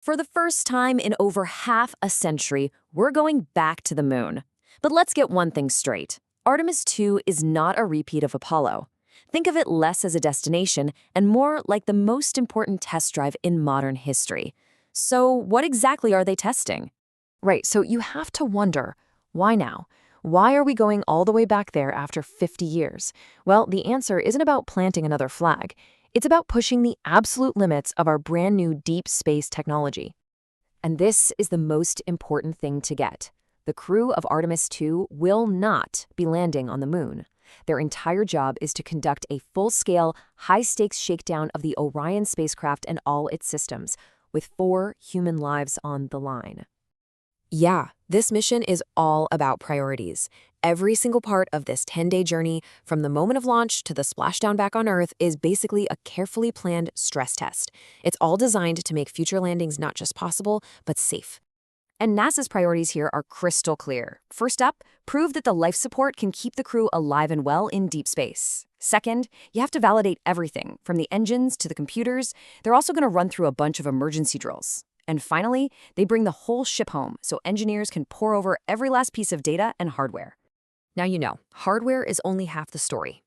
For the first time in over half a century, we're going back to the moon. But let's get one thing straight. Artemis 2 is not a repeat of Apollo. Think of it less as a destination and more like the most important test drive in modern history. So what exactly are they testing? Right, so you have to wonder, why now? Why are we going all the way back there after 50 years? Well, the answer isn't about planting another flag. It's about pushing the absolute limits of our brand new deep space technology. And this is the most important thing to get. The crew of Artemis 2 will not be landing on the moon. Their entire job is to conduct a full-scale, high-stakes shakedown of the Orion spacecraft and all its systems, with 4 human lives on the line. Yeah, this mission is all about priorities. Every single part of this 10-day journey, from the moment of launch to the splashdown back on Earth, is basically a carefully planned stress test. It's all designed to make future landings not just possible, but safe. And NASA's priorities here are crystal clear. First up, prove that the life support can keep the crew alive and well in deep space. Second, you have to validate everything, from the engines to the computers. They're also going to run through a bunch of emergency drills. And finally, they bring the whole ship home so engineers can pore over every last piece of data and hardware. Now you know, hardware is only half the story.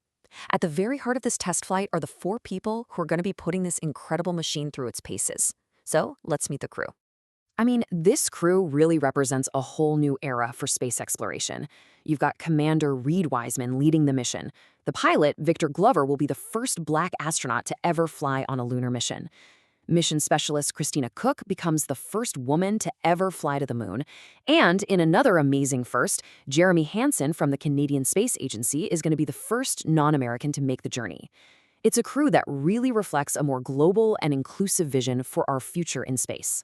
At the very heart of this test flight are the 4 people who are going to be putting this incredible machine through its paces. So let's meet the crew. I mean, this crew really represents a whole new era for space exploration. You've got Commander Reed Wiseman leading the mission. The pilot, Victor Glover, will be the first Black astronaut to ever fly on a lunar mission. Mission specialist Christina Cook becomes the first woman to ever fly to the moon. And in another amazing first, Jeremy Hansen from the Canadian Space Agency is going to be the first non-American to make the journey. It's a crew that really reflects a more global and inclusive vision for our future in space.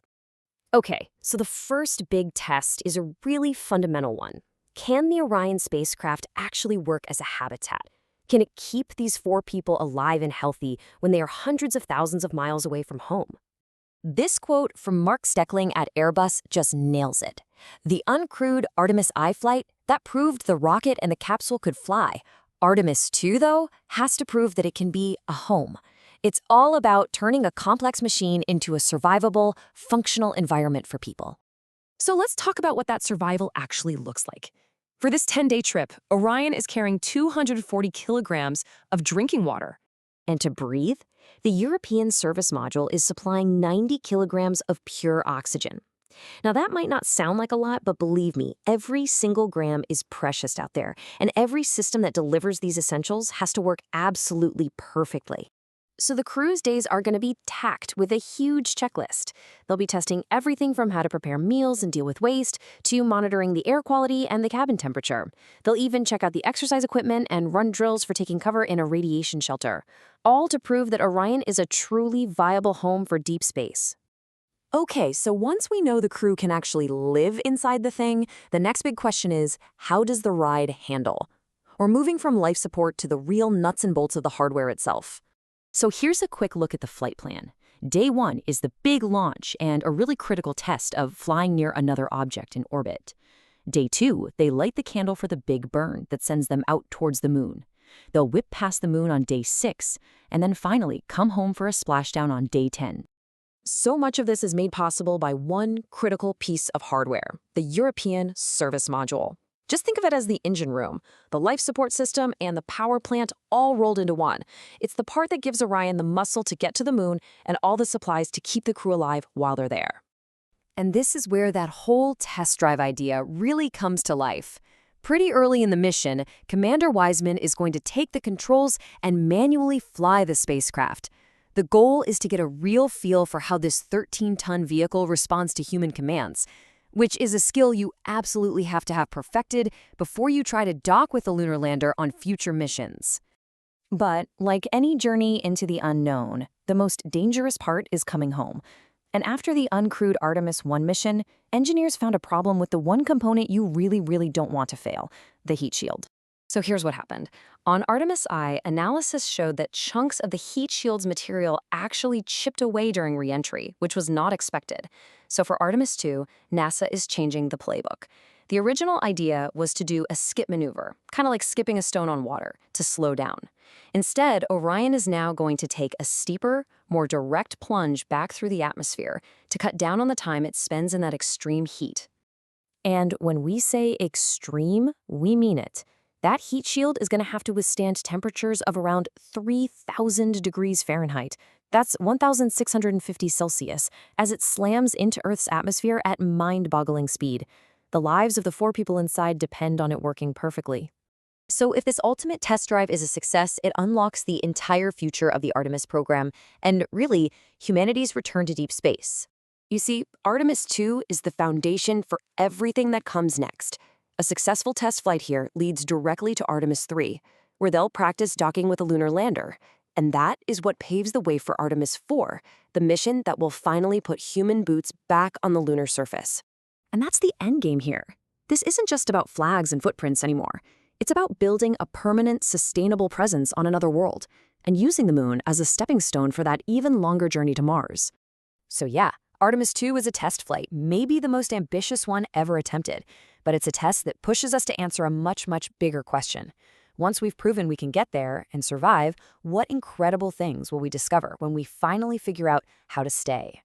Okay, so the first big test is a really fundamental one. Can the Orion spacecraft actually work as a habitat? Can it keep these 4 people alive and healthy when they are hundreds of thousands of miles away from home? This quote from Mark Steckling at Airbus just nails it. The uncrewed Artemis I flight, that proved the rocket and the capsule could fly. Artemis 2, though, has to prove that it can be a home. It's all about turning a complex machine into a survivable, functional environment for people. So let's talk about what that survival actually looks like. For this 10-day trip, Orion is carrying 240 kilograms of drinking water. And to breathe, the European service module is supplying 90 kilograms of pure oxygen. Now, that might not sound like a lot, but believe me, every single gram is precious out there, and every system that delivers these essentials has to work absolutely perfectly. So the crew's days are going to be tacked with a huge checklist. They'll be testing everything from how to prepare meals and deal with waste to monitoring the air quality and the cabin temperature. They'll even check out the exercise equipment and run drills for taking cover in a radiation shelter, all to prove that Orion is a truly viable home for deep space. Okay, so once we know the crew can actually live inside the thing, the next big question is, how does the ride handle? We're moving from life support to the real nuts and bolts of the hardware itself. So here's a quick look at the flight plan. Day 1 is the big launch and a really critical test of flying near another object in orbit. Day 2, they light the candle for the big burn that sends them out towards the moon. They'll whip past the moon on day 6, and then finally come home for a splashdown on day 10. So much of this is made possible by one critical piece of hardware, the European service module. Just think of it as the engine room, the life support system, and the power plant all rolled into one. It's the part that gives Orion the muscle to get to the moon and all the supplies to keep the crew alive while they're there. And this is where that whole test drive idea really comes to life. Pretty early in the mission, Commander Wiseman is going to take the controls and manually fly the spacecraft. The goal is to get a real feel for how this 13-ton vehicle responds to human commands, which is a skill you absolutely have to have perfected before you try to dock with the lunar lander on future missions. But like any journey into the unknown, the most dangerous part is coming home. And after the uncrewed Artemis 1 mission, engineers found a problem with the one component you really don't want to fail, the heat shield. So here's what happened. On Artemis I, analysis showed that chunks of the heat shield's material actually chipped away during re-entry, which was not expected. So for Artemis 2, NASA is changing the playbook. The original idea was to do a skip maneuver, kind of like skipping a stone on water, to slow down. Instead, Orion is now going to take a steeper, more direct plunge back through the atmosphere to cut down on the time it spends in that extreme heat. And when we say extreme, we mean it. That heat shield is going to have to withstand temperatures of around 3,000 degrees Fahrenheit. That's 1,650 Celsius, as it slams into Earth's atmosphere at mind-boggling speed. The lives of the 4 people inside depend on it working perfectly. So if this ultimate test drive is a success, it unlocks the entire future of the Artemis program and, really, humanity's return to deep space. You see, Artemis 2 is the foundation for everything that comes next. A successful test flight here leads directly to Artemis 3, where they'll practice docking with a lunar lander. And that is what paves the way for Artemis 4, the mission that will finally put human boots back on the lunar surface. And that's the endgame here. This isn't just about flags and footprints anymore. It's about building a permanent, sustainable presence on another world and using the moon as a stepping stone for that even longer journey to Mars. So yeah, Artemis 2 is a test flight, maybe the most ambitious one ever attempted, but it's a test that pushes us to answer a much, much bigger question. Once we've proven we can get there and survive, what incredible things will we discover when we finally figure out how to stay?